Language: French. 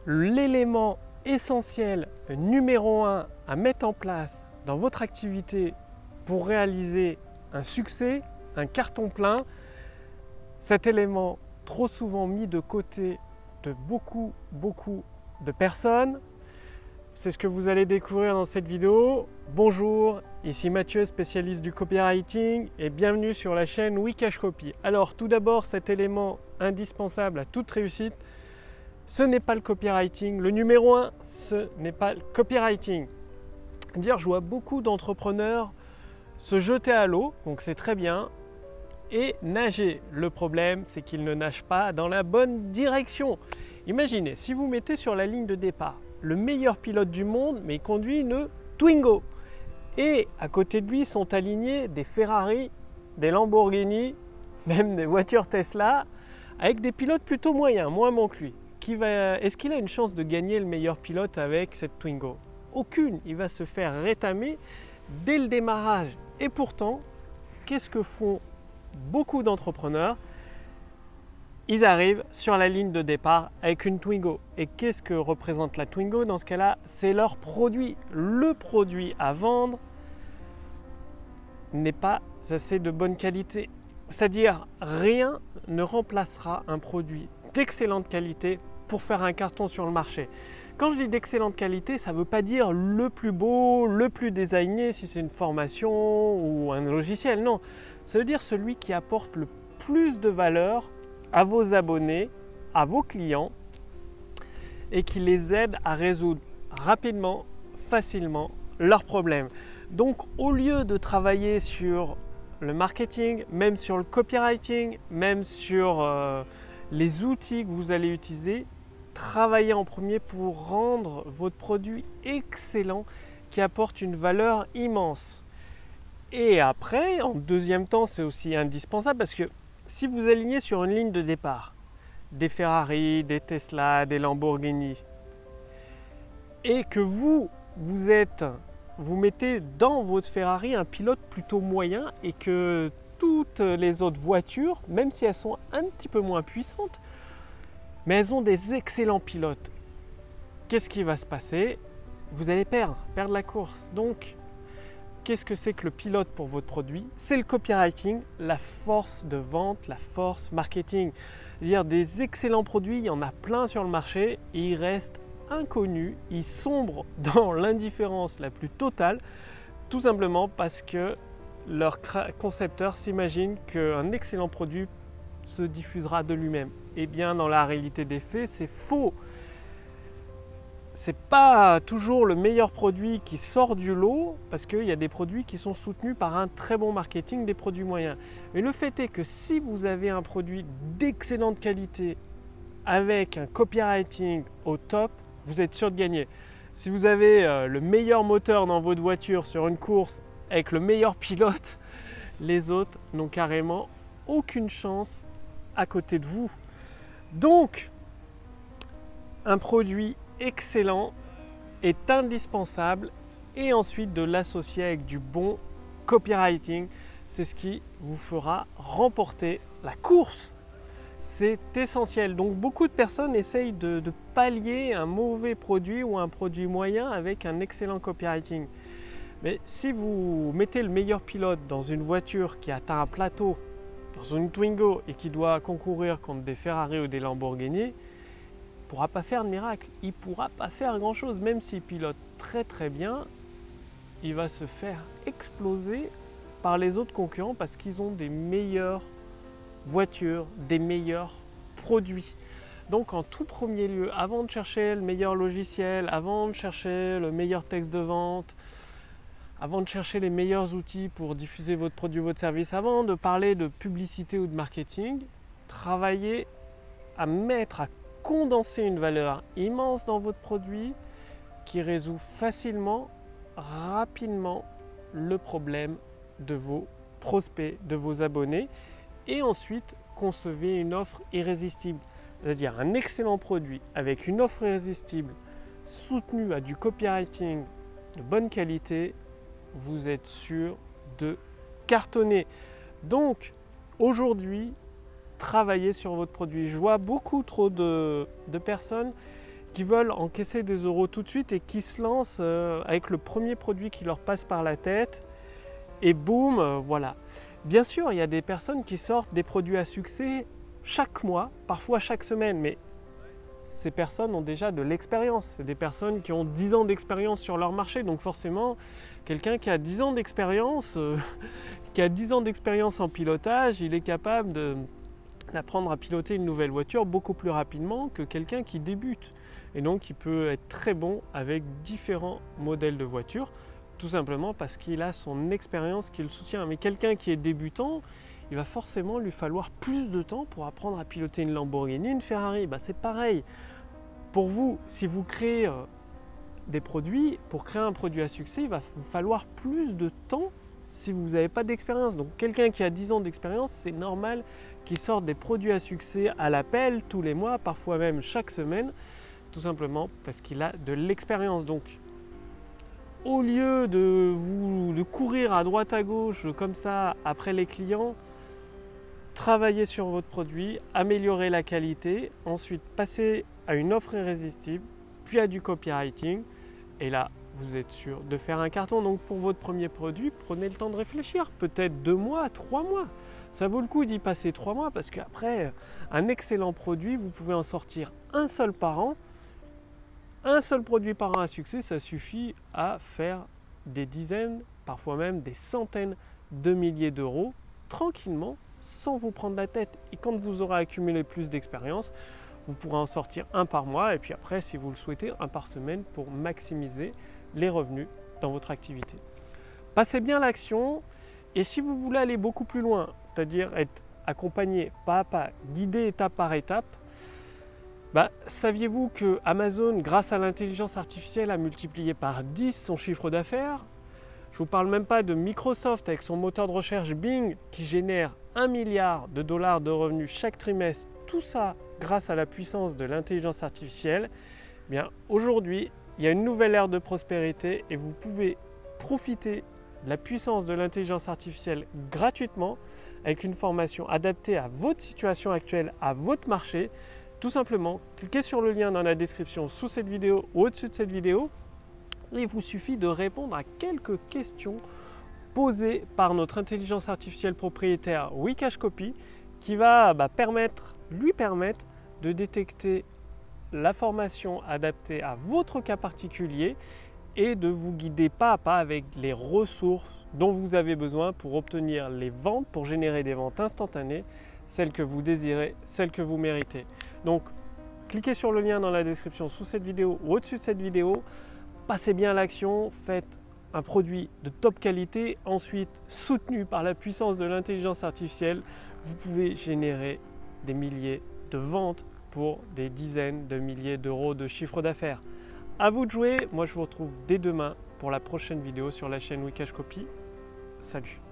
l'élément essentiel numéro 1 à mettre en place dans votre activité pour réaliser un succès, un carton plein. Cet élément trop souvent mis de côté de beaucoup de personnes. C'est ce que vous allez découvrir dans cette vidéo. Bonjour, ici Mathieu, spécialiste du copywriting et bienvenue sur la chaîne Wikash Copy. Alors tout d'abord, cet élément indispensable à toute réussite, ce n'est pas le copywriting. Le numéro 1, ce n'est pas le copywriting. Je vois beaucoup d'entrepreneurs se jeter à l'eau, donc c'est très bien, et nager. Le problème, c'est qu'ils ne nagent pas dans la bonne direction. Imaginez, si vous mettez sur la ligne de départ le meilleur pilote du monde, mais il conduit une Twingo. Et à côté de lui sont alignés des Ferrari, des Lamborghini, même des voitures Tesla, avec des pilotes plutôt moyens, moins bons que lui. Est-ce qu'il a une chance de gagner le meilleur pilote avec cette Twingo? Aucune, il va se faire rétamer dès le démarrage. Et pourtant, qu'est-ce que font beaucoup d'entrepreneurs? Ils arrivent sur la ligne de départ avec une Twingo. Et qu'est-ce que représente la Twingo dans ce cas-là? C'est leur produit. Le produit à vendre n'est pas assez de bonne qualité. C'est-à-dire, rien ne remplacera un produit d'excellente qualité pour faire un carton sur le marché. Quand je dis d'excellente qualité, ça ne veut pas dire le plus beau, le plus designé si c'est une formation ou un logiciel. Non, ça veut dire celui qui apporte le plus de valeur à vos abonnés, à vos clients et qui les aide à résoudre rapidement, facilement leurs problèmes. Donc au lieu de travailler sur le marketing, même sur le copywriting, même sur les outils que vous allez utiliser, travaillez en premier pour rendre votre produit excellent qui apporte une valeur immense. Et après, en deuxième temps, c'est aussi indispensable parce que si vous alignez sur une ligne de départ des Ferrari, des Tesla, des Lamborghini et que vous mettez dans votre Ferrari un pilote plutôt moyen et que toutes les autres voitures, même si elles sont un petit peu moins puissantes, mais elles ont des excellents pilotes, qu'est-ce qui va se passer? Vous allez perdre la course. Donc, qu'est-ce que c'est que le pilote pour votre produit? C'est le copywriting, la force de vente, la force marketing. C'est-à-dire des excellents produits, il y en a plein sur le marché et ils restent inconnus, ils sombrent dans l'indifférence la plus totale, tout simplement parce que leur concepteur s'imagine qu'un excellent produit se diffusera de lui-même. Eh bien, dans la réalité des faits, c'est faux. C'est pas toujours le meilleur produit qui sort du lot parce qu'il y a des produits qui sont soutenus par un très bon marketing, des produits moyens. Mais le fait est que si vous avez un produit d'excellente qualité avec un copywriting au top, vous êtes sûr de gagner. Si vous avez le meilleur moteur dans votre voiture sur une course avec le meilleur pilote, les autres n'ont carrément aucune chance à côté de vous. Donc, un produit excellent est indispensable et ensuite de l'associer avec du bon copywriting. C'est ce qui vous fera remporter la course. C'est essentiel. Donc beaucoup de personnes essayent de pallier un mauvais produit ou un produit moyen avec un excellent copywriting. Mais si vous mettez le meilleur pilote dans une voiture qui atteint un plateau, dans une Twingo et qui doit concourir contre des Ferrari ou des Lamborghini, il ne pourra pas faire de miracle, il ne pourra pas faire grand chose, même s'il pilote très bien, il va se faire exploser par les autres concurrents parce qu'ils ont des meilleures voitures, des meilleurs produits. Donc en tout premier lieu, avant de chercher le meilleur logiciel, avant de chercher le meilleur texte de vente, avant de chercher les meilleurs outils pour diffuser votre produit, votre service, avant de parler de publicité ou de marketing, travaillez à condenser une valeur immense dans votre produit qui résout facilement, rapidement le problème de vos prospects, de vos abonnés et ensuite concevez une offre irrésistible, c'est-à-dire un excellent produit avec une offre irrésistible soutenue à du copywriting de bonne qualité, vous êtes sûr de cartonner. Donc aujourd'hui, travaillez sur votre produit. Je vois beaucoup trop de personnes qui veulent encaisser des euros tout de suite et qui se lancent avec le premier produit qui leur passe par la tête et boum, voilà. Bien sûr, il y a des personnes qui sortent des produits à succès chaque mois, parfois chaque semaine, mais ces personnes ont déjà de l'expérience. C'est des personnes qui ont 10 ans d'expérience sur leur marché, donc forcément, quelqu'un qui a 10 ans d'expérience, en pilotage, il est capable d'apprendre à piloter une nouvelle voiture beaucoup plus rapidement que quelqu'un qui débute. Et donc, il peut être très bon avec différents modèles de voitures, tout simplement parce qu'il a son expérience qui le soutient. Mais quelqu'un qui est débutant, il va forcément lui falloir plus de temps pour apprendre à piloter une Lamborghini, une Ferrari. C'est pareil. Pour vous, si vous créez des produits, pour créer un produit à succès, il va vous falloir plus de temps si vous n'avez pas d'expérience. Donc quelqu'un qui a 10 ans d'expérience, c'est normal qu'il sorte des produits à succès à l'appel tous les mois, parfois même chaque semaine, tout simplement parce qu'il a de l'expérience. Donc au lieu de courir à droite à gauche comme ça après les clients, travaillez sur votre produit, améliorez la qualité, ensuite passez à une offre irrésistible, puis à du copywriting, et là vous êtes sûr de faire un carton. Donc pour votre premier produit, prenez le temps de réfléchir, peut-être 2 mois, 3 mois. Ça vaut le coup d'y passer 3 mois parce qu'après, un excellent produit, vous pouvez en sortir un seul par an. Un seul produit par an à succès, ça suffit à faire des dizaines, parfois même des centaines de milliers d'euros tranquillement, sans vous prendre la tête. Et quand vous aurez accumulé plus d'expérience, vous pourrez en sortir un par mois et puis après, si vous le souhaitez, un par semaine pour maximiser les revenus dans votre activité. Passez bien l'action et si vous voulez aller beaucoup plus loin, c'est-à-dire être accompagné pas à pas, guidé étape par étape, saviez-vous que Amazon, grâce à l'intelligence artificielle, a multiplié par 10 son chiffre d'affaires? Je ne vous parle même pas de Microsoft avec son moteur de recherche Bing qui génère 1 milliard de dollars de revenus chaque trimestre. Tout ça grâce à la puissance de l'intelligence artificielle. Aujourd'hui, il y a une nouvelle ère de prospérité et vous pouvez profiter de la puissance de l'intelligence artificielle gratuitement avec une formation adaptée à votre situation actuelle, à votre marché. Tout simplement, cliquez sur le lien dans la description sous cette vidéo ou au-dessus de cette vidéo. Il vous suffit de répondre à quelques questions posées par notre intelligence artificielle propriétaire Wikashcopy qui va lui permettre de détecter la formation adaptée à votre cas particulier et de vous guider pas à pas avec les ressources dont vous avez besoin pour obtenir les ventes, pour générer des ventes instantanées, celles que vous désirez, celles que vous méritez. Donc, cliquez sur le lien dans la description sous cette vidéo ou au-dessus de cette vidéo. Passez bien à l'action, faites un produit de top qualité, ensuite soutenu par la puissance de l'intelligence artificielle, vous pouvez générer des milliers de ventes pour des dizaines de milliers d'euros de chiffre d'affaires. À vous de jouer, moi je vous retrouve dès demain pour la prochaine vidéo sur la chaîne Wikashcopy. Salut!